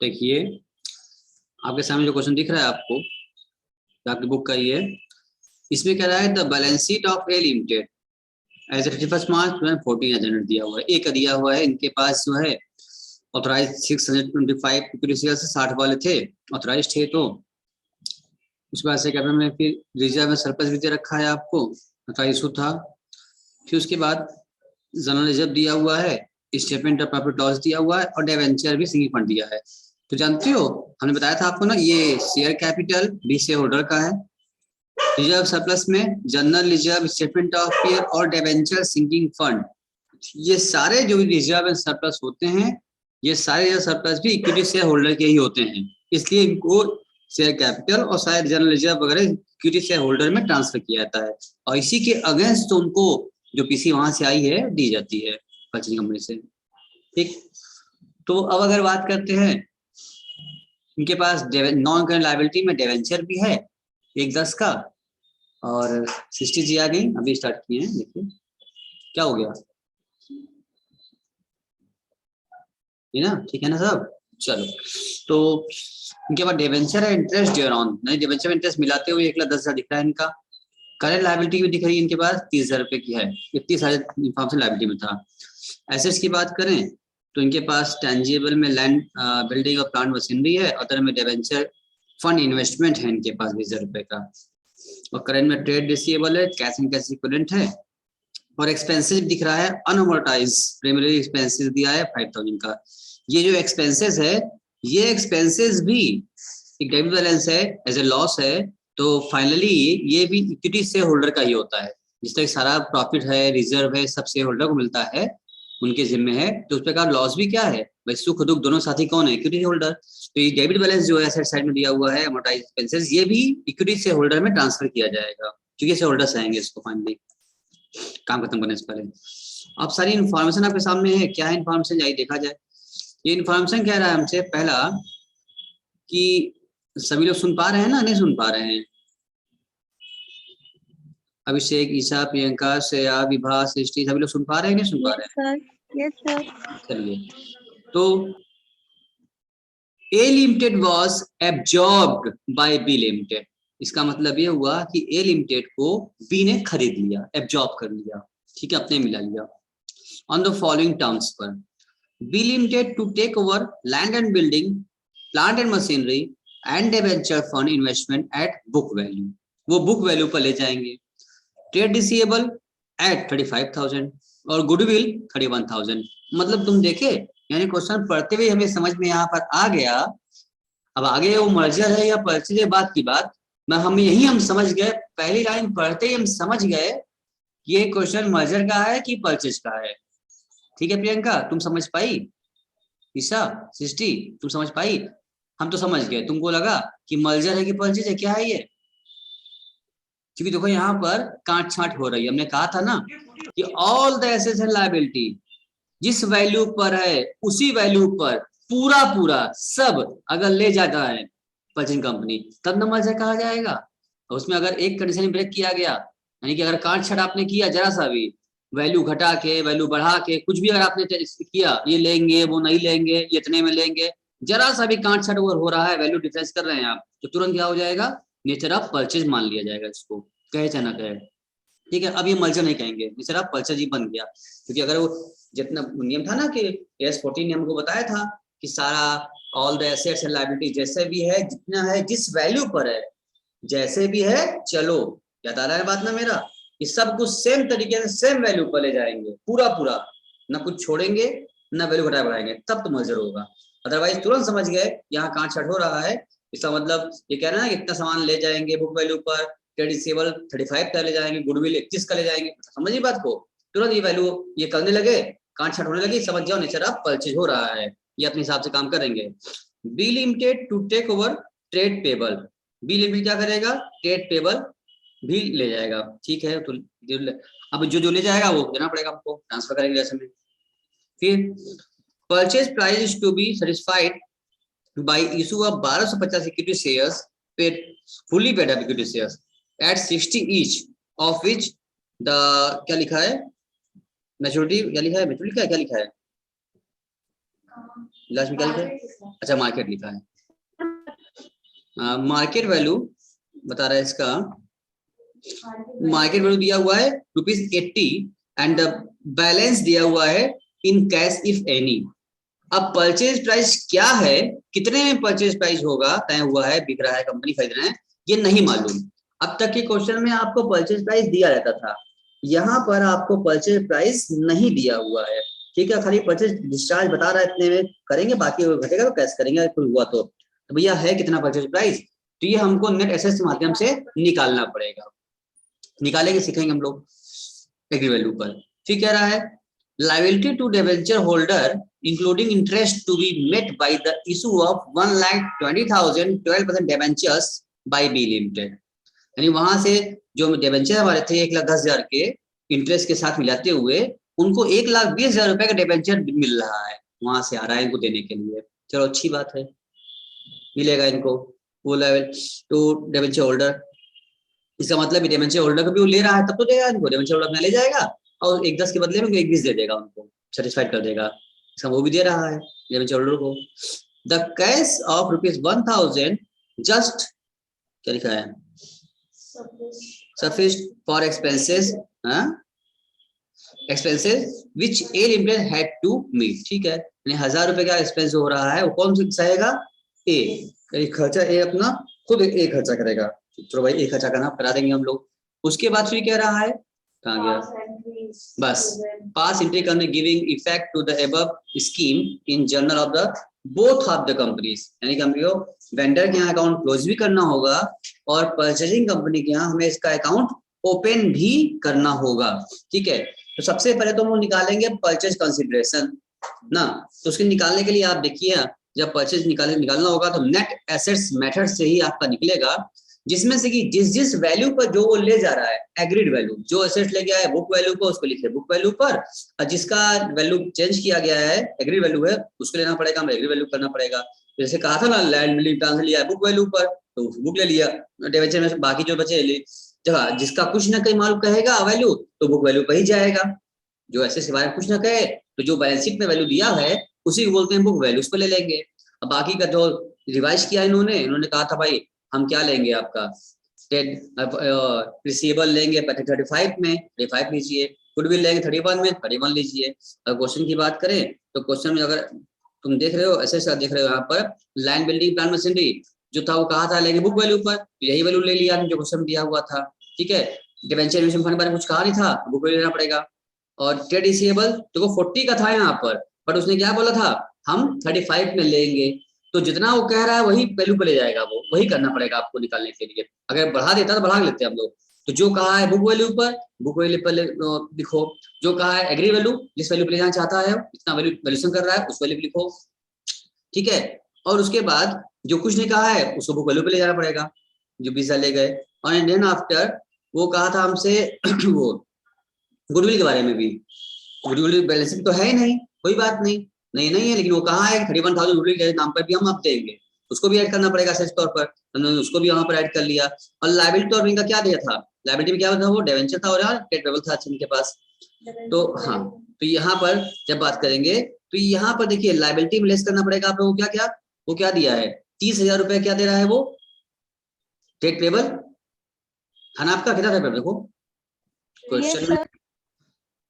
देखिए आपके सामने जो क्वेश्चन दिख रहा है आपको, तो आपकी बुक का ही है। इसमें कह रहा है the balance sheet of A limited as 31 March 2014 generate दिया हुआ है। ए का दिया हुआ है, इनके पास जो है ऑथराइज 625 इक्विटी शेयर से 60 वाले थे, ऑथराइज थे। तो उसके बाद से क्या हमने फिर रिजर्व में सरप्लस भी दे रखा है आपको, ऑथराइज इशू था। फिर उसके बाद जनरल रिजर्व दिया हुआ है, स्टेटमेंट ऑफ प्रॉफिट लॉस दिया हुआ है और डिवेंचर भी सिंगिंग फंड दिया है। तो जानते हो हमने बताया था आपको ना, ये share capital B share holder का है। रिजर्व सरप्लस में general reserve, statement of payer और डिवेंचर सिंकिंग फंड, ये सारे जो रिजर्व एंड सरप्लस होते हैं, ये सारे रिजर्व सरप्लस भी इक्विटी शेयर होल्डर के ही होते हैं, इसलिए इनको शेयर कैपिटल और शायद जनरल रिजर्व वगैरह इक्विटी शेयर होल्डर में ट्रांसफर किया जाता है और इसी के अगेंस्ट तो उनको जो पीसी वहां से आई है दी जाती है परचेजिंग कंपनी से। ठीक, तो अब अगर बात करते हैं, इनके पास नॉन करेंट लायबिलिटी में डिवेंचर भी है 1/10 का और 60 जी आ गई, अभी स्टार्ट किए हैं। देखिए क्या हो गया, ये ना, ठीक है ना सब। चलो, तो इनके बाद डिवेंचर है, इंटरेस्ट ड्यू ऑन, नहीं डिवेंचर इंटरेस्ट मिलाते हुए 1,10,000 दिख रहा है इनका। करेंट लायबिलिटी भी दिख रही है इनके पास 30,000 रुपए की है, इतनी सारे इन्फॉर्मेशन लायबिलिटी में था। एसेट्स की बात करें तो इनके पास टेंजिबल में लैंड, बिल्डिंग और प्लांट मशीनरी है, अदर में डिवेंचर फंड इन्वेस्टमेंट है इनके पास 20,000 रुपए का, और करेंट में ट्रेड रिसीवेबल है, कैश एंड कैश इक्विवेलेंट है, और एक्सपेंसेस दिख रहा है अनअमोर्टाइज प्राइमरी एक्सपेंसेस दिया है 5,000 का। ये जो एक्सपेंसेस है, ये एक्सपेंसेस भी एक डेबिट बैलेंस है, एज ए लॉस है, तो फाइनली ये भी इक्विटी शेयर होल्डर का ही होता है। जिस तरह सारा प्रॉफिट है, रिजर्व है, सब शेयर होल्डर को मिलता है, उनके जिम्मे है। तो उस प्रकार लॉस भी क्या है भाई, सुख दुख दोनों साथी कौन है, इक्विटी होल्डर। तो ये डेबिट बैलेंस जो है एसेट साइड में दिया हुआ है, अमोर्टाइज एक्सपेंसेस, ये भी इक्विटी शेयर होल्डर में ट्रांसफर किया जाएगा, क्योंकि शेयर होल्डर्स आएंगे इसको फाइनली काम खत्म करने से पहले। अब सारी इन्फॉर्मेशन आपके सामने है, क्या है इन्फॉर्मेशन, जाइए देखा जाए। ये इन्फॉर्मेशन कह रहा है हमसे पहला कि सभी लोग सुन पा रहे हैं ना, नहीं सुन पा रहे हैं? अभिषेक, ईशा, प्रियंका, श्रेया, विभा, सृष्टि, सभी लोग सुन पा रहे हैं, नहीं सुन पा रहे हैं? Yes sir. चलिए, तो A limited was absorbed by B limited, इसका मतलब ये हुआ कि ए लिमिटेड को बी ने खरीद लिया, एब्जॉर्ब कर लिया, ठीक है, अपने मिला लिया ऑन द फॉलोइंग टर्म्स पर। B limited to take over land and building, plant and machinery and debenture fund investment at book value, वो बुक वैल्यू पर ले जाएंगे। ट्रेड रिसीवेबल एट 35,000 और गुडविल 31,000। मतलब तुम देखे, यानी क्वेश्चन पढ़ते हुए हमें समझ में यहाँ पर आ गया। अब आगे वो मर्जर है या परचेज है बात की बात, हम समझ गए, पहली लाइन पढ़ते ही हम समझ गए ये क्वेश्चन मर्जर का है कि परचेज का है। ठीक है प्रियंका, तुम समझ पाई? ईशा, सृष्टि, तुम समझ पाई? हम तो समझ गए, तुमको लगा कि मर्जर है कि परचेज है, क्या है ये? क्योंकि देखो यहाँ पर काट छांट हो रही है। हमने कहा था ना कि all the assets and liability जिस वैल्यू पर है उसी वैल्यू पर पूरा पूरा सब अगर ले जाता है परचेजिंग कंपनी, तब न मर्जर कहा जाएगा। और उसमें अगर एक कंडीशन ब्रेक किया गया, यानी कि अगर काट छाट आपने किया जरा सा भी, वैल्यू घटा के वैल्यू बढ़ा के कुछ भी अगर आपने किया, ये लेंगे वो नहीं लेंगे, ये इतने में लेंगे, जरा सा भी काट छाट हो रहा है, वैल्यू डिफरेंस कर रहे हैं आप, तो तुरंत क्या हो जाएगा, नेचर ऑफ परचेज मान लिया जाएगा इसको, कहे चाहे ना कहे। ठीक है, अब ये मर्जर नहीं कहेंगे, नेचर ऑफ परचेज ही बन गया। क्योंकि अगर वो जितना नियम था ना कि AS14 ने हमको बताया था कि सारा all the assets and liability जैसे भी है, जितना है, जिस वैल्यू पर है, जैसे भी है, चलो याद आ रहा है बात ना मेरा, कि सब कुछ सेम तरीके से सेम वैल्यू पर ले जाएंगे, पूरा पूरा, ना कुछ छोड़ेंगे ना वैल्यू घटा बढ़ाएंगे, तब तो मर्जर होगा। अदरवाइज तुरंत समझ गए यहाँ काट छाट हो रहा है, इसका मतलब ये कह रहा है ना, इतना सामान ले जाएंगे बुक वैल्यू पर, ट्रेड रिसीवेबल 35 का ले जाएंगे, गुडविल 31 का ले जाएंगे, समझिए बात को। तुरंत ये वैल्यू ये करने लगे, काट छाट होने लगी, समझ जाओ नेचर ऑफ परचेज हो रहा है, ये अपने हिसाब से काम करेंगे। B limited to take over trade payable, B limited क्या करेगा, ट्रेड पेबल भी ले जाएगा, ठीक है। तो अब जो ले जाएगा वो देना पड़ेगा हमको, ट्रांसफर करेंगे जैसे में। फिर purchase price to be satisfied by issue of 1250 equity shares paid, fully paid up equity shares at 60 each, of which the, क्या लिखा है, मैच्योरिटी क्या लिखा है, मैच्योरिटी क्या लिखा है, लास्ट निकाल के, अच्छा मार्केट लिखा है, मार्केट वैल्यू बता रहा है इसका, मार्केट वैल्यू दिया हुआ है ₹80 एंड द बैलेंस दिया हुआ है इन कैश इफ एनी। अब परचेज प्राइस क्या है, कितने में परचेज प्राइस होगा, तय हुआ है, बिक रहा है, कंपनी खरीद रहे हैं, ये नहीं मालूम। अब तक के क्वेश्चन में आपको परचेज प्राइस दिया रहता था, यहाँ पर आपको परचेज प्राइस नहीं दिया हुआ है, ठीक है, खाली परचेज डिस्चार्ज बता रहा है इतने में करेंगे, बाकी घटेगा तो कैश करेंगे कुछ हुआ तो भैया है कितना परचेज प्राइस, तो ये हमको नेट एसेट्स के माध्यम से निकालना पड़ेगा, निकालेंगे, सीखेंगे हम लोग एग्री वैल्यू पर। फिर कह रहा है liability to debenture holder including interest to be met by the issue of 1,20,000 12% debentures by B Limited। यानी वहां से जो डेबेंचर हमारे थे 1,10,000 के इंटरेस्ट के साथ मिलाते हुए उनको 1,20,000 रुपए का डेबेंचर मिल रहा है, वहां से आ रहा है इनको देने के लिए, चलो अच्छी बात है, मिलेगा इनको वो लेवल टू डेबेंचर होल्डर। इसका मतलब डेबेंचर होल्डर को भी वो ले रहा है तब तो देगा इनको, डेबेंचर होल्डर अपना ले जाएगा और 1,10 के बदले में 1,20 दे देगा, उनको सेटिस्फाइड कर देगा, इसका वो भी दे रहा है डेबेंचर होल्डर को। द कैश ऑफ ₹1,000 जस्ट क्या लिखा है, sufficed for expenses, expenses which A Limited had to meet, ठीक है, यानी 1,000 रुपए का एक्सपेंस हो रहा है, वो कौन सा सहेगा, ए, खर्चा ए अपना खुद ए खर्चा करेगा, चलो भाई ए खर्चा करना करा देंगे हम लोग। उसके बाद फिर क्या रहा है, कहाँ गया, बस पास एंट्री करने giving effect to the above scheme in journal of the both of the companies, यानी कि हमको वेंडर के यहाँ अकाउंट क्लोज भी करना होगा और परचेजिंग कंपनी के यहाँ हमें इसका अकाउंट ओपन भी करना होगा, ठीक है। तो सबसे पहले तो हम निकालेंगे परचेज कंसिडरेशन ना, तो उसके निकालने के लिए आप देखिए जब परचेज निकालना होगा तो नेट एसेट्स मेथड से ही आपका निकलेगा, जिसमें से कि जिस जिस वैल्यू पर जो वो ले जा रहा है, एग्रीड वैल्यू, जो एसेट ले गया है बुक वैल्यू को उसको लिखे बुक वैल्यू पर, और जिसका वैल्यू चेंज किया गया है एग्रीड वैल्यू है उसको लेना पड़ेगा, हमें एग्रीड वैल्यू करना पड़ेगा। जैसे कहा था ना लैंड बिल्डिंग ट्रांसफर लिया है बुक वैल्यू पर तो बुक ले लिया, डिवेंचर में बाकी जो बचे जगह जिसका कुछ ना कहीं मालूम कहेगा वैल्यू तो बुक वैल्यू पर ही जाएगा, जो ऐसे के बारे में कुछ ना कहे तो जो बैलेंस शीट में वैल्यू दिया है उसी को बोलते हैं बुक वैल्यू, उस पर ले लेंगे। अब बाकी का जो रिवाइज किया इन्होंने कहा था भाई हम क्या लेंगे आपका रिसीवेबल लेंगे 35 में 35 लीजिए, गुडविल लेंगे 31 में 31 लीजिए। अगर क्वेश्चन की बात करें तो क्वेश्चन में अगर तुम देख रहे हो ऐसे देख रहे हो यहाँ पर लैंड बिल्डिंग प्लांट मशीनरी जो था वो कहा था लेंगे बुक वैल्यू पर, तो यही वैल्यू ले लिया जो क्वेश्चन दिया हुआ था, ठीक है। डिवेंचर इमिशन फंड के बारे में कुछ कहा नहीं था, बुक वैल्यू लेना पड़ेगा। और ट्रेड रिसीवेबल तो 40 का था यहाँ पर उसने क्या बोला था हम 35 में लेंगे, तो जितना वो कह रहा है वही वैल्यू पे ले जाएगा, वो वही करना पड़ेगा आपको निकालने के लिए। अगर बढ़ा देता तो बढ़ा लेते हम लोग, तो जो कहा है बुक वैल्यू पर बुक वैल्यू पर लिखो, जो कहा है एग्री वैल्यू जिस वैल्यू पे ले जाना चाहता है जितना वैल्यू वैल्यूएशन कर रहा है उस वैल्यू पे लिखो, ठीक है। और उसके बाद जो कुछ नहीं कहा है उसको बुक वैल्यू पे ले जाना पड़ेगा, जो 20,000 ले गए। और देन आफ्टर वो कहा था हमसे वो गुडविल के बारे में भी, गुडविल बैलेंस तो है ही नहीं, कोई बात नहीं है, लेकिन वो कहा है 31,000 गुडविल के नाम पर भी हम आप देंगे, उसको भी ऐड करना पड़ेगा सेल्स तौर पर, उन्होंने उसको भी वहां पर ऐड कर लिया। और लायबिलिटी और इनका क्या दिया था, लायबिलिटी में क्या था वो डेवेंचर था और ट्रेड पेबल था इनके पास। तो हाँ तो यहाँ पर जब बात करेंगे तो यहाँ पर देखिए लायबिलिटी में लेस करना पड़ेगा आप लोगों को, क्या वो क्या दिया है 30,000 रुपए क्या दे रहा है वो ट्रेड पेबल था ना आपका, कितना था देखो क्वेश्चन में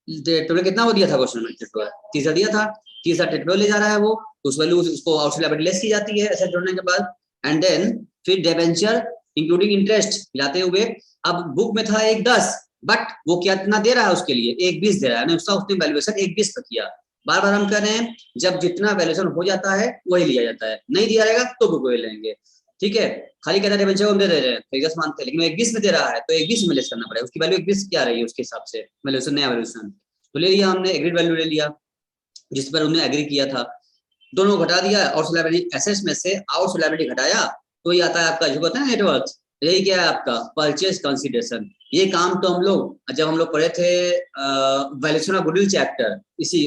ट्रेड कितना वो दिया था क्वेश्चन में 30,000 दिया था, 30,000 ट्रेड ले जा रहा है वो, तो उस वैल्यू उसको आउटसाइड लायबिलिटी लेस की जाती है ऐसा जोड़ने के बाद। एंड देन फिर डिबेंचर इंक्लूडिंग इंटरेस्ट मिलाते हुए, अब बुक में था 1,10 बट वो कितना दे रहा है उसके लिए 1,20 दे रहा है, उसका उसने वैल्यूएशन 1,20 पर किया। बार बार हम कह रहे हैं जब जितना वैल्यूएशन हो जाता है वही लिया जाता है, नहीं दिया रहेगा तो बुक वही लेंगे, ठीक है। खाली कहता है डिबेंचर हम दे रहे हैं तो 1,10 मानते हैं, लेकिन 1,20 में दे रहा है तो 1,20 में लेस करना पड़ेगा, उसकी वैल्यू 1,20 क्या रही है उसके हिसाब से वैल्यूएशन, नया वैल्यूएशन तो ले लिया हमने, एग्रीड वैल्यू ले लिया जिस पर उन्होंने एग्री किया था, दोनों घटा दिया और लायबिलिटी एसेट्स में से आउट लायबिलिटी घटाया तो ये आता है आपका जो कहते हैं नेटवर्क, यही क्या है आपका परचेज कंसीडरेशन। ये काम तो हम लोग जब हम लोग पढ़े थे वैल्यूएशन ऑफ गुडविल चैप्टर इसी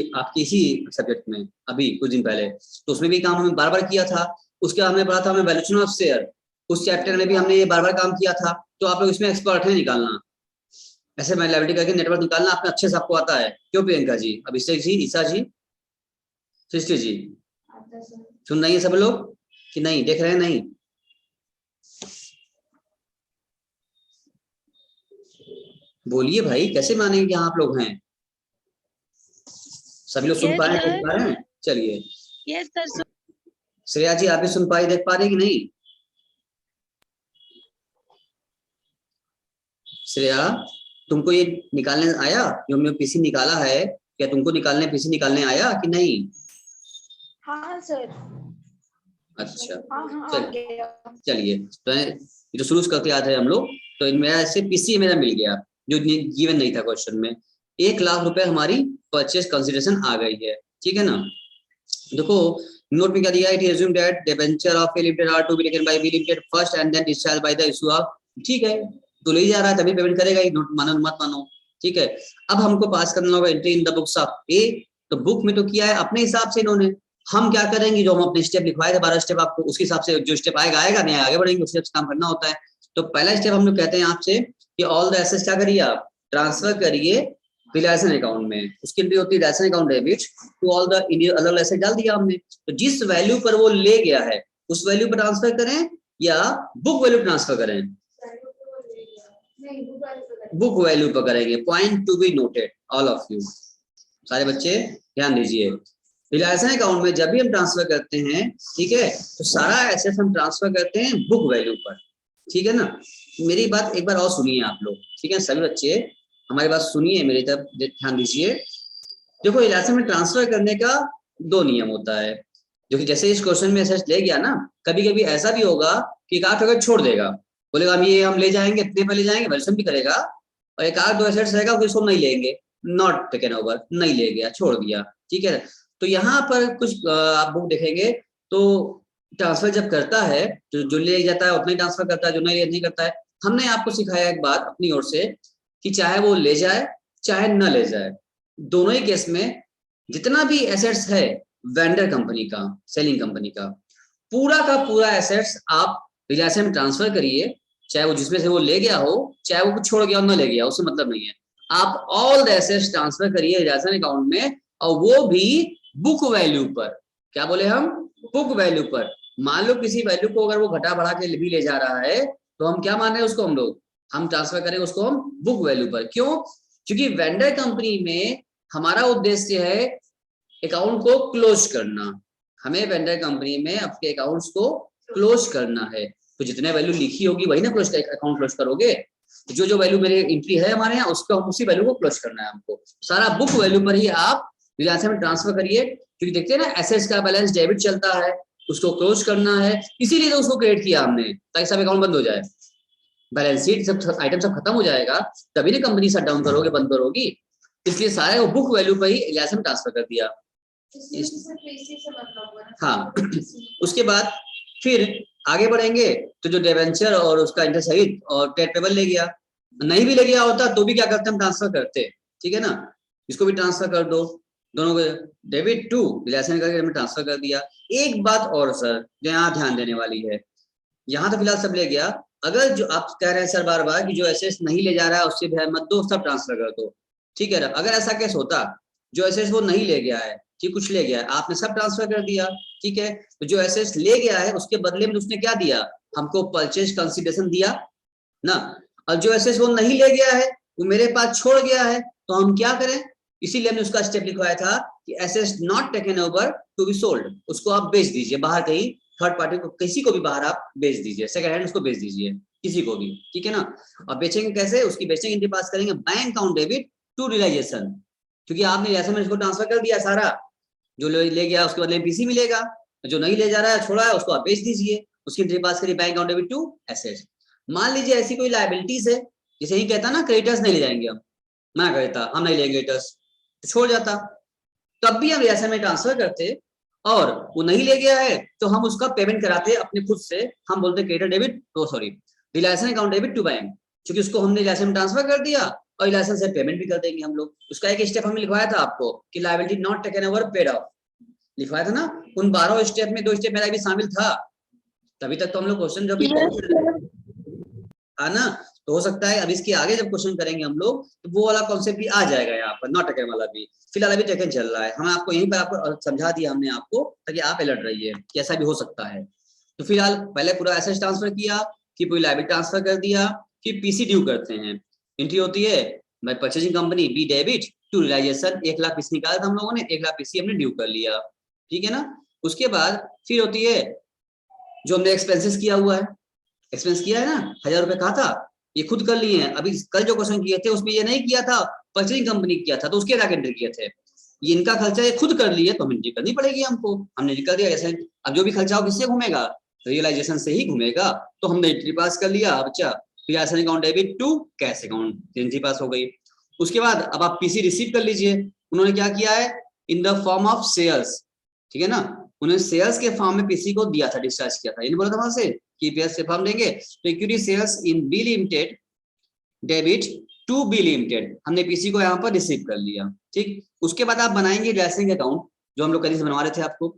सब्जेक्ट में अभी कुछ दिन पहले, तो उसमें भी काम हमें बार बार किया था। उसके बाद हमने पढ़ा था हमें वैल्यूएशन ऑफ शेयर, उस चैप्टर में भी हमने ये बार बार काम किया था, तो आप लोग इसमें एक्सपर्ट है निकालना, ऐसे मैं लायबिलिटी करके नेटवर्क निकालना अपने अच्छे से आपको आता है, क्यों प्रियंका जी, अभिषेक जी, ईसा जी, सृष्टि जी, सुन रही है सब लोग कि नहीं? देख रहे हैं? नहीं बोलिए भाई, कैसे मानेंगे कि आप लोग हैं? सभी लोग सुन पा रहे हैं, देख पा रहे हैं? चलिए, यस सर। श्रेया जी आप भी सुन पाई, देख पा रही कि नहीं? श्रेया, तुमको ये निकालने आया जो हमने पीसी निकाला है? क्या तुमको निकालने पीसी निकालने आया कि नहीं? हाँ सर। अच्छा, हाँ, चलिए तो ये तो शुरू करके याद है हम लोग। तो मेरा ऐसे पीसी मेरा मिल गया जो गिवन नहीं था क्वेश्चन में। 1 लाख रुपए हमारी परचेज कंसिडरेशन आ गई है, ठीक है ना? देखो नोट में क्या दिया है, it assume that debenture of A limited are to be taken by B limited first and then discharge by the issue of. ठीक है, तो ले जा रहा है तभी पेमेंट करेगा ही, नोट मानो मत मानो, ठीक है। अब हमको पास करना होगा entry in the books of A. तो बुक में तो किया है अपने हिसाब से इन्होंने, हम क्या करेंगे जो हम अपने स्टेप लिखवाए थे 12 स्टेप आपको, उसके हिसाब से जो स्टेप आएगा आएगा, नहीं आगे बढ़ेंगे, उससे काम करना होता है। तो पहला स्टेप हम लोग कहते हैं आपसे कि ऑल द एसेट्स क्या करिए आप, ट्रांसफर करिए रिलेशन अकाउंट में। उसकी एंट्री होती है relation account debit to all the Indian, अलग एसेट डाल दिया हमने। तो जिस वैल्यू पर वो ले गया है उस वैल्यू पर ट्रांसफर करें या बुक वैल्यू ट्रांसफर करें? बुक वैल्यू पर करेंगे। Point to be noted all of you, सारे बच्चे ध्यान दीजिए। रिलेशन अकाउंट में जब भी हम ट्रांसफर करते हैं, ठीक है, तो सारा एसेट हम ट्रांसफर करते हैं बुक वैल्यू पर, ठीक है ना? मेरी बात एक बार और सुनिए आप लोग, ठीक है सभी बच्चे हमारी बात सुनिए, मेरी तरफ ध्यान दीजिए। देखो रिलेशन में ट्रांसफर करने का 2 नियम होता है, जो कि जैसे इस क्वेश्चन में एसेट ले गया ना, कभी कभी ऐसा भी होगा कि एक आध अगर छोड़ देगा, बोलेगा हम ये हम ले जाएंगे, इतने पर ले जाएंगे, वैल्यूएशन भी करेगा, और एक आध 2 एसेट्स रहेगा उसको नहीं लेंगे, नॉट टेकन ओवर, नहीं ले गया, छोड़ दिया, ठीक है। तो यहाँ पर कुछ आप बुक देखेंगे तो ट्रांसफर जब करता है तो जो ले जाता है उतना ही ट्रांसफर करता है, जो नहीं करता है। हमने आपको सिखाया एक बात अपनी ओर से कि चाहे वो ले जाए चाहे न ले जाए, दोनों ही केस में जितना भी एसेट्स है वेंडर कंपनी का, सेलिंग कंपनी का, पूरा का पूरा एसेट्स आप रिलेशन में ट्रांसफर करिए, चाहे वो जिसमें से वो ले गया हो चाहे वो कुछ छोड़ गया हो न ले गया, उससे मतलब नहीं है। आप ऑल द एसेट्स ट्रांसफर करिए रिलेशन अकाउंट में, और वो भी बुक वैल्यू पर। क्या बोले हम? बुक वैल्यू पर। मान लो किसी वैल्यू को अगर वो घटा बढ़ा के भी ले जा रहा है तो हम क्या मान रहे हैं उसको, हम लोग हम ट्रांसफर करेंगे उसको हम बुक वैल्यू पर। क्यों? क्योंकि वेंडर कंपनी में हमारा उद्देश्य है अकाउंट को क्लोज करना, हमें वेंडर कंपनी में अपने अकाउंट्स को क्लोज करना है। तो जितने वैल्यू लिखी होगी वही ना क्लोज अकाउंट क्लोज करोगे। जो जो वैल्यू मेरी एंट्री है हमारे यहाँ उसको उसी वैल्यू को क्लोज करना है हमको। सारा बुक वैल्यू पर ही आप रिलेशन में ट्रांसफर करिए, क्योंकि देखते हैं ना एसेट्स का बैलेंस डेबिट चलता है, उसको क्लोज करना है, इसीलिए तो उसको क्रिएट किया हमने, ताकि सब अकाउंट बंद हो जाए, बैलेंस शीट सब आइटम सब खत्म हो जाएगा, तभी ना कंपनी शट डाउन करोगे, बंद करोगी। इसलिए सारे वो बुक वैल्यू पर ही रिलेशन में ट्रांसफर कर दिया। हाँ उसके बाद फिर आगे बढ़ेंगे तो जो डिबेंचर और उसका इंटरेस्ट सहित और ट्रेड पेबल ले गया, नहीं भी ले गया होता तो भी क्या करते हम ट्रांसफर करते, ठीक है ना? इसको भी ट्रांसफर कर दो, दोनों को डेबिट टू रिलेशन करके हमने ट्रांसफर कर दिया। एक बात और सर जो यहाँ ध्यान देने वाली है, यहाँ तो फिलहाल सब ले गया, अगर जो आप कह रहे हैं सर बार बार कि जो एसेट्स नहीं ले जा रहा है उससे ध्यान मत दो, सब ट्रांसफर कर दो, ठीक है ना? अगर ऐसा केस होता जो एसेट्स वो नहीं ले गया है, ठीक कुछ ले गया है, आपने सब ट्रांसफर कर दिया, ठीक है, तो जो एसेट्स ले गया है उसके बदले में उसने क्या दिया, हमको परचेज कंसिडरेशन दिया ना। और जो एसेट्स वो नहीं ले गया है वो मेरे पास छोड़ गया है, तो हम क्या करें? इसीलिए हमने उसका स्टेप लिखवाया था कि assets not taken over to be sold, उसको आप बेच दीजिए बाहर, कहीं थर्ड पार्टी को, किसी को भी बाहर आप बेच दीजिए, सेकंड हैंड उसको बेच दीजिए किसी को भी, ठीक है ना? और बेचेंगे कैसे? उसकी बेचेंगे एंट्री पास करेंगे bank account debit to realisation, क्योंकि आपने रियलाइजेशन में इसको ट्रांसफर कर दिया सारा, जो ले गया उसके बदले में पीसी मिलेगा, जो नहीं ले जा रहा है छोड़ा है उसको आप बेच दीजिए, उसकी एंट्री पास करिए bank account debit to assets. मान लीजिए ऐसी कोई लायबिलिटीज है, जैसे ही कहता ना क्रेडिटर्स नहीं ले जाएंगे, हम मना कहता हम नहीं लेंगे क्रेडिटर्स, तो छोड़ जाता, तब भी हम रियलाइजेशन में ट्रांसफर करते, और वो नहीं ले गया है तो हम उसका पेमेंट कराते अपने खुद से, हम बोलते क्रेडिटर डेबिट, तो sorry relation account debit to bank, क्योंकि उसको हमने रिलेशन में ट्रांसफर कर दिया और रिलेशन से पेमेंट भी कर देंगे हम लोग। उसका एक स्टेप हमने लिखवाया था आपको कि liability not taken over paid of, लिखवाया था ना, उन 12 स्टेप में 2 स्टेप मेरा भी शामिल था, तभी तक तो हम लोग क्वेश्चन जो भी था ना, तो हो सकता है अब इसके आगे जब क्वेश्चन करेंगे हम लोग तो वो वाला कॉन्सेप्ट भी आ जाएगा यहाँ पर, नॉट टेकन वाला भी। फिलहाल अभी टेकन चल रहा है, हम आपको यहीं पर आपको समझा दिया हमने आपको, ताकि आप अलर्ट रहिए कि ऐसा भी हो सकता है। तो फिलहाल पहले पूरा एसेट ट्रांसफर किया, कि पूरी लायबिलिटी ट्रांसफर कर दिया, कि पीसी ड्यू करते हैं। एंट्री होती है by purchasing company B debit to realisation, 1 lakh PC निकाला था हम लोगों ने, 1 लाख पीसी हमने ड्यू कर लिया, ठीक है ना। उसके बाद फिर होती है जो हमने एक्सपेंसेस किया हुआ है, एक्सपेंस किया है ना, 1000 रुपए कहा था, ये खुद कर लिए हैं। अभी कल जो क्वेश्चन किए थे उसमें ये नहीं किया था, परचेजिंग कंपनी किया था, तो उसके लाख एंट्री किए थे। ये इनका खर्चा ये खुद कर लिए तो हम एंट्री करनी पड़ेगी हमको, हमने निकल दिया जैसे। अब जो भी खर्चा हो किससे घूमेगा, रियलाइजेशन से ही घूमेगा, तो हमने एंट्री पास कर लिया। अच्छा, realisation account debit to cash account, entry pass हो गई। उसके बाद अब आप पीसी रिसीव कर लीजिए। उन्होंने क्या किया है, in the form of shares, ठीक है ना, उन्होंने शेयर्स के फॉर्म में पीसी को दिया था, डिस्चार्ज किया था। इन्होंने बोला था वहां से कि पीएस से फॉर्म देंगे, तो equity shares in B limited debit to B limited, हमने पीसी को यहाँ पर रिसीव कर लिया, ठीक। उसके बाद आप बनाएंगे रियलाइजेशन अकाउंट, जो हम लोग कल से बनवा रहे थे आपको।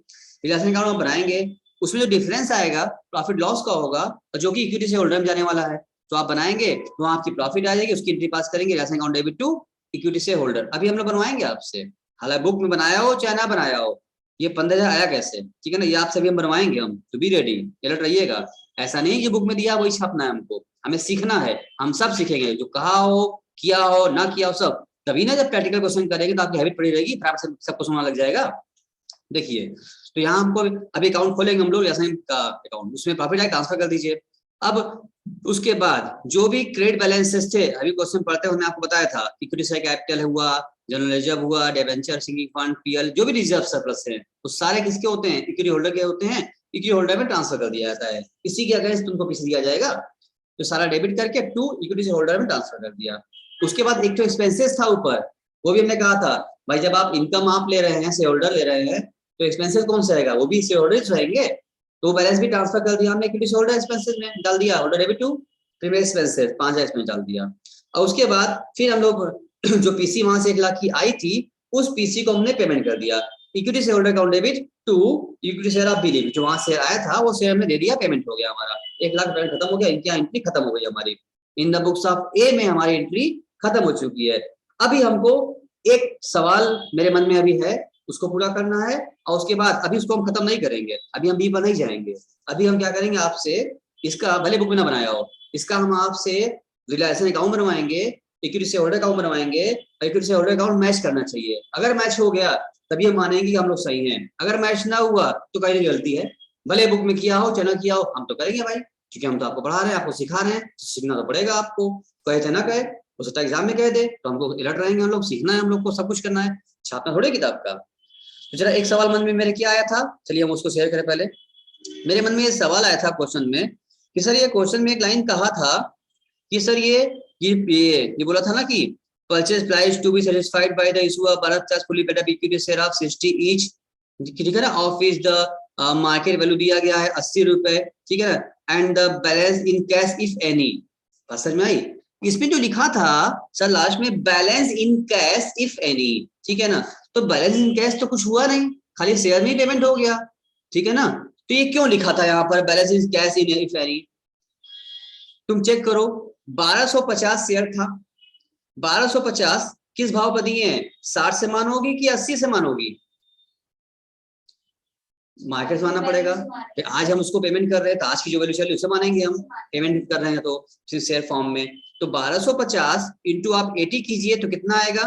रियलाइजेशन अकाउंट हम बनाएंगे, उसमें जो डिफरेंस आएगा प्रॉफिट लॉस का होगा, जो कि इक्विटी से होल्डर में जाने वाला है, तो आप बनाएंगे तो वहां आपकी प्रॉफिट आ जाएगी, उसकी एंट्री पास करेंगे, realisation account debit to equity से होल्डर। अभी हम लोग बनवाएंगे आपसे, हालांकि बुक में बनाया हो चाहे ना बनाया हो, ये 15,000 आया कैसे, ठीक है ना, ये आप सभी हम बनवाएंगे हम, तो बी रेडी, अलर्ट रहिएगा। ऐसा नहीं कि बुक में दिया वही छापना है हमको, हमें सीखना है, हम सब सीखेंगे, जो कहा हो, किया हो, ना किया हो सब, तभी ना जब प्रैक्टिकल क्वेश्चन करेंगे तो आपकी हैबिट पड़ी रहेगी, फिर आप सब क्वेश्चन लग जाएगा। देखिए, तो यहाँ हमको अभी अकाउंट खोलेंगे हम लोग, का अकाउंट, उसमें प्रॉफिट आए ट्रांसफर कर दीजिए। अब उसके बाद जो भी क्रेडिट बैलेंसेस थे, अभी क्वेश्चन पढ़ते हुए आपको बताया था, इक्विटी शेयर कैपिटल हुआ, जनरल रिजर्व हुआ, डिबेंचर, सिंकिंग फंड, पीएल, जो भी रिजर्व सरप्लस है, वो सारे किसके होते हैं, इक्विटी होल्डर के होते हैं, इक्विटी होल्डर में ट्रांसफर कर दिया जाता है, इसी के अगेंस्ट तुमको पीसी दिया जाएगा, तो सारा डेबिट करके टू इक्विटी होल्डर में ट्रांसफर कर दिया। उसके बाद एक तो एक्सपेंसेस था ऊपर, वो भी हमने कहा था भाई, जब आप इनकम आप ले रहे हैं, शेयर होल्डर ले रहे हैं, तो एक्सपेंसेस कौन सा रहेगा, वो भी शेयर होल्डर रहेंगे, तो बैलेंस भी ट्रांसफर कर दिया हमने, इक्विटी होल्डर एक्सपेंसेस में डाल दिया, holder debit to premium expenses 5,000 expense डाल दिया। और उसके बाद फिर हम लोग जो पीसी वहां से 1 लाख की आई थी, उस पीसी को हमने पेमेंट कर दिया, equity share holder account debit to equity share of B, जो वहां शेयर आया था वो शेयर में दे दिया, पेमेंट हो गया हमारा, 1 लाख पेमेंट खत्म हो गया, इनकी एंट्री खत्म हो गई हमारी, इन द बुक्स ऑफ ए में हमारी एंट्री खत्म हो चुकी है। अभी हमको एक सवाल मेरे मन में अभी है, उसको पूरा करना है, और उसके बाद अभी उसको हम खत्म नहीं करेंगे, अभी हम बी पर नहीं जाएंगे, अभी हम क्या करेंगे आपसे, इसका भले बुक में ना बनाया हो, इसका हम आपसे रियलाइजेशन अकाउंट बनवाएंगे, इक्विटी शेयर होल्डर अकाउंट बनवाएंगे, equity share holder account match करना चाहिए, अगर मैच हो गया तभी हम मानेंगे कि हम लोग सही हैं, अगर मैच ना हुआ तो कहीं गलती है, भले बुक में किया हो चाहे ना किया हो, हम तो करेंगे भाई, क्योंकि हम तो आपको पढ़ा रहे हैं, आपको सिखा रहे हैं, सीखना तो पड़ेगा आपको, कहे चाहे ना कहे, हो सकता है एग्जाम में कह दे, तो हमको अलर्ट रहेंगे, हम लोग सीखना है, हम लोग को सब कुछ करना है, छापना थोड़े किताब का। तो जरा एक सवाल मन में मेरे क्या आया था, चलिए हम उसको शेयर करें। पहले मेरे मन में ये सवाल आया था क्वेश्चन में, कि सर ये क्वेश्चन में एक लाइन कहा था कि सर ये बोला था ना कि purchase price to be satisfied by the issue of भारत charge fully paid up equity share of 60 each, ठीक है ना, of is the market value दिया गया है 80 रुपए, ठीक है ना, and the balance in cash if any, बात समझ में आई। इसमें जो लिखा था सर लास्ट में, balance in cash if any, ठीक है ना, तो बैलेंस इन कैश तो कुछ हुआ नहीं, खाली शेयर में ही पेमेंट हो गया, ठीक है ना, तो ये क्यों लिखा था यहाँ पर balance in cash in if any, तुम चेक करो, 1250 शेयर था, 1250 किस भाव पर दिए हैं, 60 से मान होगी कि 80 से मान होगी, मार्केट से मानना पड़ेगा, आज हम उसको पेमेंट कर रहे हैं तो आज की जो वैल्यू चल रही है उसे मानेंगे, हम पेमेंट कर रहे हैं तो शेयर फॉर्म में, तो 1250 इंटू आप 80 कीजिए तो कितना आएगा,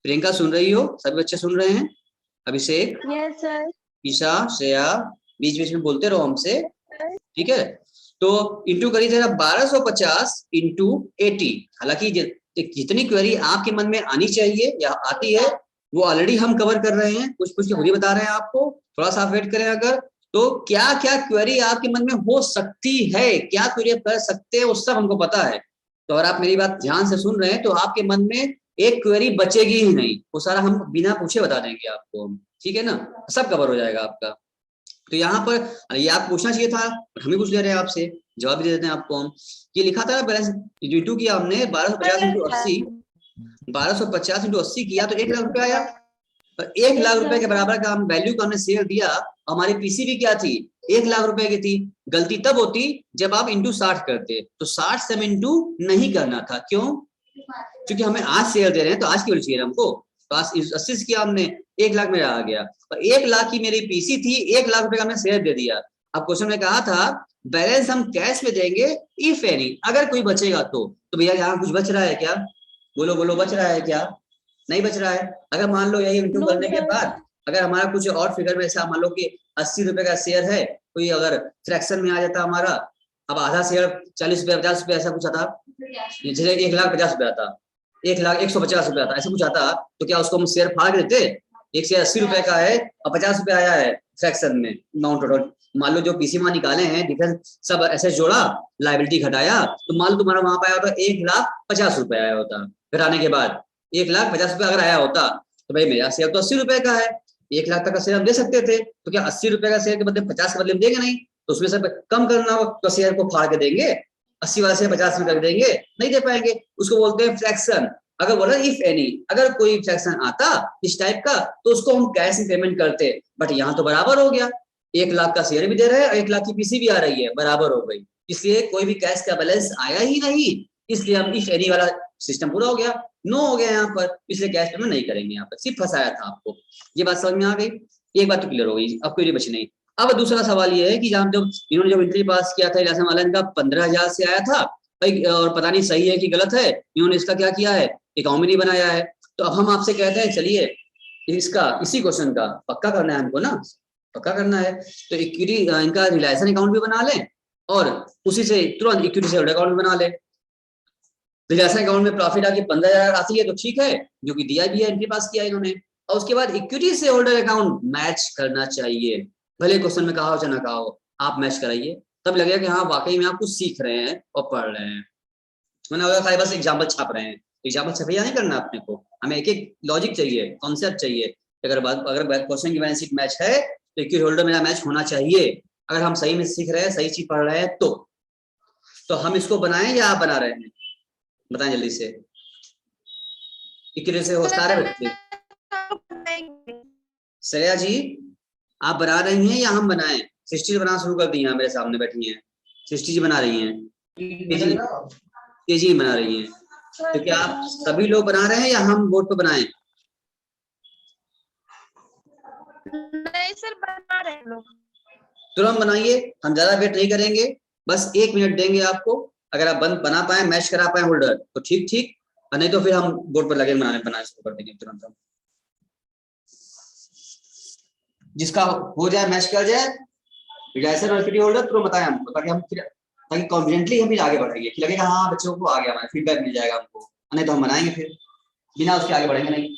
प्रियंका सुन रही हो, सभी बच्चे सुन रहे हैं, अभिषेक, यस सर, ईशा, श्रेया, बीच बीच में बोलते रहो हमसे, ठीक है, तो इंटू करिए जरा 1250 इंटू 80, हालांकि जितनी क्वेरी आपके मन में आनी चाहिए या आती है वो ऑलरेडी हम कवर कर रहे हैं, कुछ कुछ खुद ही बता रहे हैं आपको, थोड़ा सा वेट करें, अगर तो क्या क्या क्वेरी आपके मन में हो सकती है, क्या क्वेरी आप कर सकते हैं, वो सब हमको पता है, तो अगर आप मेरी बात ध्यान से सुन रहे हैं तो आपके मन में एक क्वेरी बचेगी ही नहीं, वो सारा हम बिना पूछे बता देंगे आपको, ठीक है ना, सब कवर हो जाएगा आपका। तो यहाँ पर ये आप पूछना चाहिए था, हम ही पूछ ले रहे हैं आपसे, जवाब भी दे देते हैं आपको हम। ये लिखा था ना बैलेंस इंटू किया हमने 1250 इंटू 80, 1250 इंटू 80 किया तो 1 लाख रुपए आया, और 1 लाख रुपए के बराबर का हम वैल्यू का हमने शेयर दिया, हमारी पीसी भी क्या थी 1 लाख रुपए की थी। गलती तब होती जब आप इंटू 60 करते, तो 60 से हम इंटू नहीं करना था। क्यों? क्योंकि हमें आज शेयर दे रहे हैं तो आज की वैल्यू चाहिए हमको। तो आज 80 से किया हमने, 1 लाख मेरा आ गया, और 1 लाख की मेरी पीसी थी, 1 लाख रुपए का हमने शेयर दे दिया। अब क्वेश्चन में कहा था बैलेंस हम कैश में देंगे इफ एनी, अगर कोई बचेगा तो भैया यहाँ कुछ बच रहा है क्या? बोलो बोलो, बच रहा है क्या? नहीं बच रहा है। अगर मान लो यही इंटू नो करने के सर। बाद अगर हमारा कुछ और फिगर में ऐसा मान लो कि 80 रुपए का शेयर है, कोई अगर फ्रैक्शन में आ जाता हमारा, अब आधा शेयर 40 रुपए 50 रुपए ऐसा कुछ आता, जैसे 1,50,000 आता, 1,150 रुपए आता, ऐसा कुछ आता, तो क्या उसको हम शेयर फाड़ के देते? एक शेयर 80 रुपए का है और 50 रुपए आया है फ्रैक्शन में अमाउंट टोटल। मान लो जो पीसी मां निकाले हैं डिफरेंस सब ऐसे जोड़ा, लाइबिलिटी घटाया, तो मान लो तुम्हारा वहां पे आया होता 1,50,000 रुपए आया होता, घटाने के बाद 1,50,000 रुपए अगर आया होता, तो भाई मेरा शेयर तो 80 रुपए का है, 1 लाख तक का शेयर हम दे सकते थे, तो क्या 80 रुपए का शेयर के बदले 50 के बदले में देंगे? नहीं, तो उसमें से कम करना हो तो शेयर को फाड़ के देंगे, 80 वाला शेयर 50 में कर देंगे, नहीं दे पाएंगे। उसको बोलते हैं फ्रैक्शन। अगर बोला इफ एनी, अगर कोई फ्रैक्शन आता इस टाइप का, तो उसको हम कैश में पेमेंट करते, बट यहाँ तो बराबर हो गया, 1 लाख का शेयर भी दे रहे हैं और 1 लाख की पीसी भी आ रही है, बराबर हो गई, इसलिए कोई भी कैश का बैलेंस आया ही नहीं, इसलिए हम इफ एनी वाला सिस्टम पूरा हो गया, नो हो गया यहाँ पर, इसलिए कैश पेमेंट नहीं करेंगे यहाँ पर, सिर्फ फंसाया था आपको। ये बात समझ में आ गई? एक बात तो क्लियर हो गई, अब कोई बची नहीं। अब दूसरा सवाल ये है कि जब इन्होंने जब इंट्री पास किया था इलासन वाला, इनका 15,000 से आया था, और पता नहीं सही है कि गलत है, इन्होंने इसका क्या किया है, अकाउंट भी नहीं बनाया है। तो अब हम आपसे कहते हैं चलिए इसका इसी क्वेश्चन का पक्का करना है हमको ना, पक्का करना है, तो इक्विटी इनका रिलायसन अकाउंट भी बना लें और उसी से तुरंत इक्विटी से होल्डर अकाउंट बना लें। रिलायसन अकाउंट में प्रॉफिट आके 15,000 आती है तो ठीक है, जो कि दिया भी है, एंट्री पास किया इन्होंने, और उसके बाद इक्विटी से होल्डर अकाउंट मैच करना चाहिए, भले क्वेश्चन में कहा हो चाहे ना कहा हो, आप मैच कराइए, तब लगेगा कि हाँ वाकई में आप कुछ सीख रहे हैं और पढ़ रहे हैं। मैंने अगर खाली बस एग्जाम्पल छाप रहे हैं, एग्जाम्पल छपैया नहीं करना अपने को, हमें एक एक लॉजिक चाहिए, कॉन्सेप्ट चाहिए। अगर क्वेश्चन की बैलेंस शीट मैच है तो इक्विटी होल्डर मेरा मैच होना चाहिए, अगर हम सही में सीख रहे हैं, सही चीज पढ़ रहे हैं तो हम इसको बनाएं या आप बना रहे हैं? बताएं जल्दी से, इक्विटी से होता है बच्चे। श्रेया जी, आप बना रही हैं या हम बनाएं? सृष्टि जी बनाना शुरू कर दी है, मेरे सामने बैठी हैं, सृष्टि जी बना रही हैं, तेजी तेजी बना रही हैं, तो क्या आप सभी लोग बना रहे हैं या हम बोर्ड पे बनाएं? नहीं सर, बना रहे हैं लोग। तुरंत बनाइए, हम ज्यादा वेट नहीं करेंगे, बस 1 मिनट देंगे आपको, अगर आप बना पाए, मैच करा पाए होल्डर तो ठीक ठीक, और नहीं तो फिर हम बोर्ड पर लगे बनाना शुरू कर देंगे तुरंत हम। जिसका हो जाए मैच कर जाए रिलायसन और इक्विटी होल्डर तुरंत बताएं हमको, ताकि हम फिर ताकि कॉन्फिडेंटली हम फिर आगे बढ़ेंगे कि लगेगा हाँ बच्चों को आ गया, हमारा फीडबैक मिल जाएगा हमको, नहीं तो हम बनाएंगे फिर बिना उसके आगे बढ़ेंगे नहीं।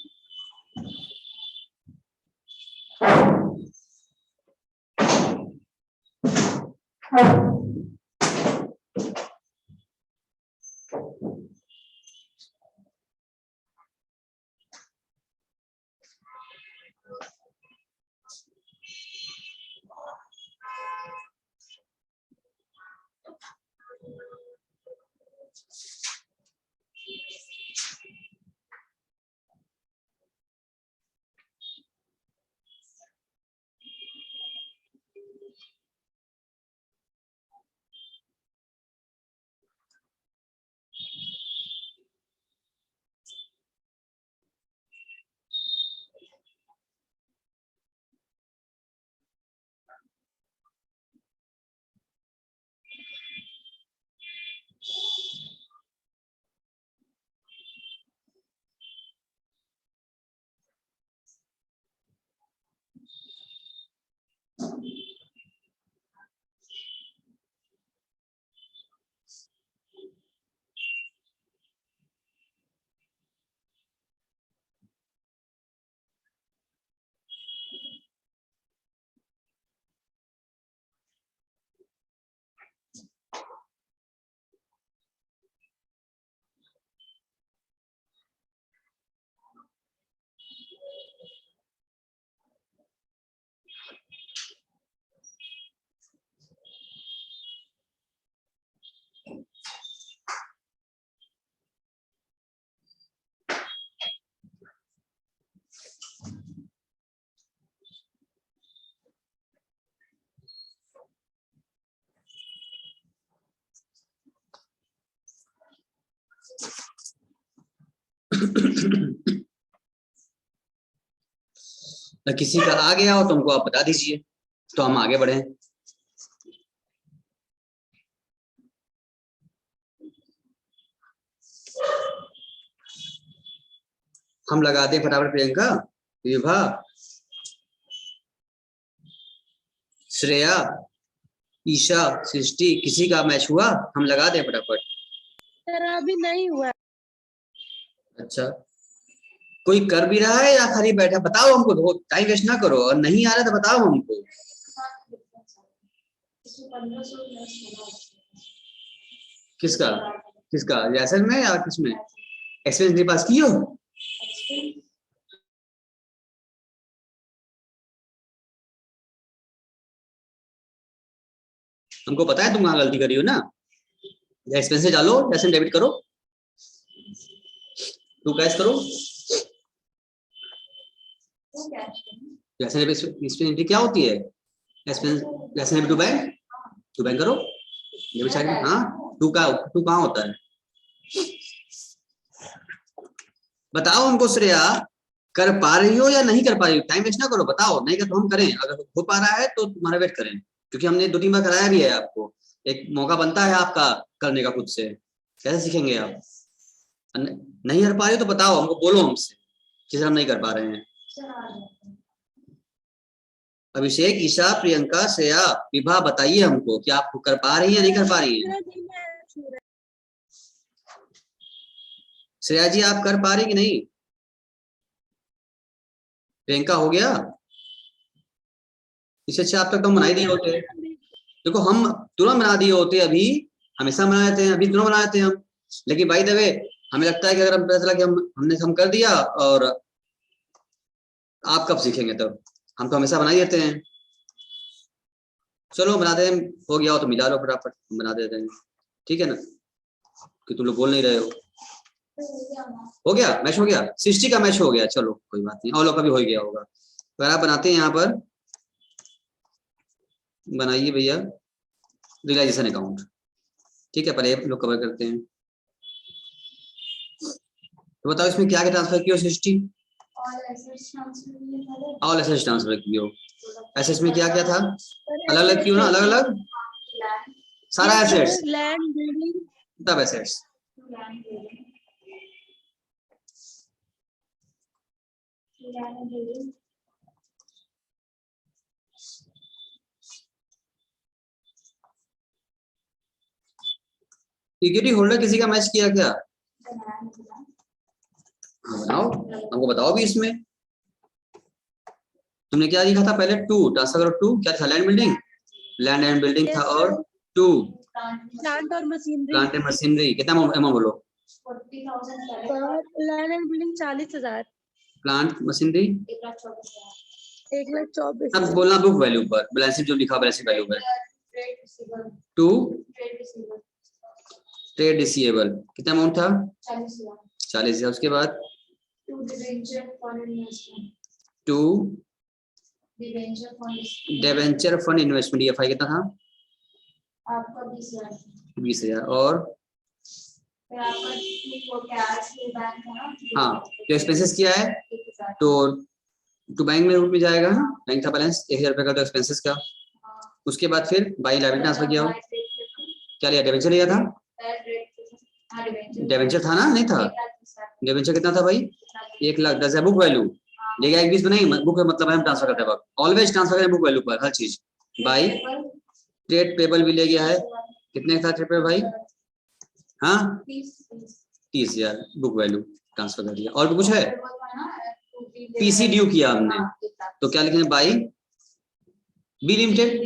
किसी का आ गया हो तो हमको आप बता दीजिए, तो हम आगे बढ़े। हम लगा दें फटाफट प्रियंका, विभा, श्रेया, ईशा, सृष्टि, किसी का मैच हुआ? हम लगा दें फटाफट। सर अभी नहीं हुआ। अच्छा, कोई कर भी रहा है या खाली बैठा? बताओ हमको, तो टाइम वेस्ट ना करो, और नहीं आ रहा तो बताओ हमको। किसका किसका जैसन में या किसमें? एक्सपीरियंस के पास कियो? हमको पता है तुम वहां गलती करी हो ना। एक्सपेंस डालो, जैसे डेबिट करो, टू कैश करो। जैसे इसमें क्या होती है? एक्सपेंस जैसे टू बैंक, टू बैंक करो, डेबिट साइड में। हाँ, टू कहाँ होता है? बताओ हमको श्रेया, कर पा रही हो या नहीं कर पा रही हो? टाइम वेस्ट ना करो, बताओ, नहीं कर तो हम करें, अगर हो पा रहा है तो तुम्हारा वेट करें, क्योंकि हमने 2-3 बार कराया भी है आपको। एक मौका बनता है आपका करने का खुद से, कैसे सीखेंगे आप? नहीं कर पा रही हो तो बताओ हमको, बोलो हमसे किसे हम नहीं कर पा रहे हैं। अभिषेक, ईशा, प्रियंका, श्रेया, विभा, बताइए हमको कि आप कर पा रही है या नहीं कर पा रही है? श्रेया जी, आप कर पा रही कि नहीं? प्रियंका, हो गया? इससे अच्छा आप तक तो हम बना ही दिए होते। देखो, हम तुरंत बना दिए होते, अभी हमेशा बना देते हैं, अभी तुरंत बना देते हैं हम। लेकिन बाय द वे, हमें लगता है कि अगर हम पता चला कि हम कर दिया, और आप कब सीखेंगे तब? हम तो हमेशा बना ही देते हैं। चलो बना दें, हो गया हो तो मिला लो फटाफट, हम बना देते हैं, ठीक है ना? कि तुम लोग बोल नहीं रहे हो। हो गया मैच, हो गया, सृष्टि का मैच हो गया, चलो कोई बात नहीं, और लोग का भी हो गया होगा। तो आप बनाते हैं, यहाँ पर बनाइए भैया रियलाइजेशन अकाउंट, ठीक है? पहले लोग कवर करते हैं। तो बताओ इसमें क्या क्या ट्रांसफर किया सृष्टि? ऑल एसेट्स ट्रांसफर किया। एसेट्स में क्या क्या था? अलग अलग क्यों ना, अलग अलग सारा एसेट्स, लैंड, बिल्डिंग, सब एसेट्स। इक्विटी होल्डर किसी का मैच किया क्या? बताओ हमको, बताओ भी। इसमें तुमने क्या लिखा था पहले? टू ट्रांसफर करो, टू क्या था? Land building, land and building था, और टू प्लांट और मशीनरी। Plant and machinery. कितना अमाउंट बोलो? 40,000। Land and building 40,000। Plant machinery 1,24,000। अब बोलना बुक वैल्यू पर, बैलेंस शीट जो लिखा बैलेंस शीट वैल्यू पर। टू ट्रेड रिसीवेबल कितना अमाउंट था? 40,000। उसके बाद to debenture fund investment, DFI कितना था? आपका 20,000। और हाँ, जो एक्सपेंसेस किया है तो टू बैंक में रूट में जाएगा, बैंक का बैलेंस 1,000 रुपए का, तो एक्सपेंसेस का। उसके बाद फिर बाई लायबिलिटी ट्रांसफर किया हो, क्या लिया? डिवेंचर लिया था? डिवेंचर था ना? नहीं था? डिवेंचर कितना था भाई? 1,10,000। बुक वैल्यू लेगा 1,20 नहीं, बुक मतलब है हम ट्रांसफर करते वक्त ऑलवेज ट्रांसफर करें बुक वैल्यू पर हर चीज। बाई ट्रेड पेबल भी ले गया है, कितने था ट्रेड पेबल भाई? हाँ 30,000 बुक वैल्यू ट्रांसफर कर दिया। और भी कुछ है? पीसी ड्यू किया हमने, तो क्या लिखेंगे? By B limited,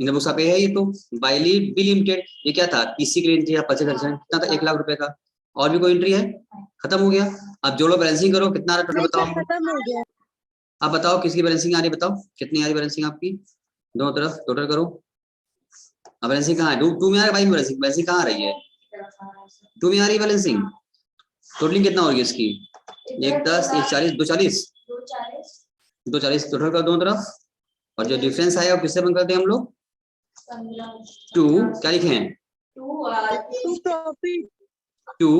in books पे है ये, तो बाई बी लिमिटेड। ये क्या था? पीसी की एंट्री, परचेज कितना था? 1,00,000 रुपए का। और भी कोई एंट्री है? खत्म हो गया। अब जोड़ो, बैलेंसिंग करो, कितना आ रहा टोटल बताओ। खत्म हो गया। आप बताओ किसकी बैलेंसिंग आ रही है, बताओ कितनी आ रही बैलेंसिंग आपकी? दोनों तरफ टोटल करो। अब बैलेंसिंग कहाँ है? टू में आ रहा है भाई, बैलेंसिंग कहाँ आ रही है? 2 में आ रही है बैलेंसिंग। टोटलिंग कितना होगी इसकी? 1,10, 1,40, 2,40, 2,40 टोटल कर दोनों तरफ। और जो डिफरेंस आया वो किससे बंद करते हैं हम लोग? टू क्या लिखे हैं? To profit, to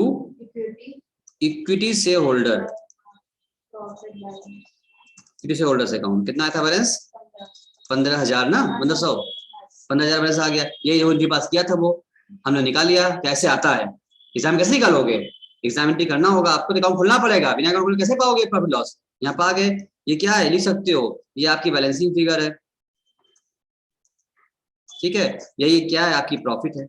equity share holder, equity share holders account कितना आया था बैलेंस? 15,000 ना, 1500, 15,000 बैलेंस आ गया। ये जो उनके पास किया था वो हमने निकाल लिया। कैसे आता है? एग्जाम कैसे निकालोगे? एग्जाम एंट्री करना होगा आपको, अकाउंट खोलना पड़ेगा। बिना अकाउंट खोले कैसे पाओगे प्रॉफिट लॉस? यहाँ पा गए। ये क्या है? लिख सकते हो, ये आपकी बैलेंसिंग फिगर है, ठीक है। यही क्या है? आपकी प्रॉफिट है,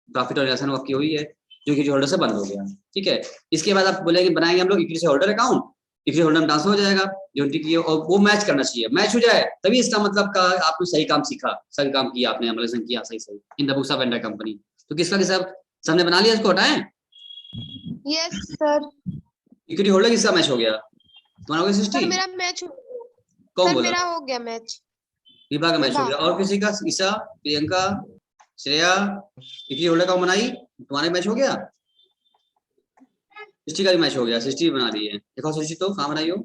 प्रॉफिट और रिलेशन आपकी हुई है जो इक्विटी होल्डर से बंद हो गया, ठीक है। इसके बाद आप बोलेंगे बनाएंगे हम लोग equity holder account, equity holder में ट्रांसफर हो जाएगा जो की, और वो मैच करना चाहिए, मैच हो जाए तभी इसका मतलब का आपने सही काम सीखा, सही काम किया आपने, एनालिसिस किया सही सही इन the books of enter company. तो किसका किसका सबने बना लिया, इसको हटाएं। Yes sir. इक्विटी होल्डर किसका मैच हो गया? तुम्हारा हो गया सर सृष्टि? मेरा मैच कौन सर बोला? मेरा हो गया मैच। विभा का मैच हो गया। और किसी का? ईशा, प्रियंका, श्रेया, इक्विटी होल्डर का बनाई, तुम्हारे मैच हो गया। सृष्टि का भी मैच हो गया, सृष्टि भी बना रही है। देखो सृष्टि तो कहाँ बनाई हो?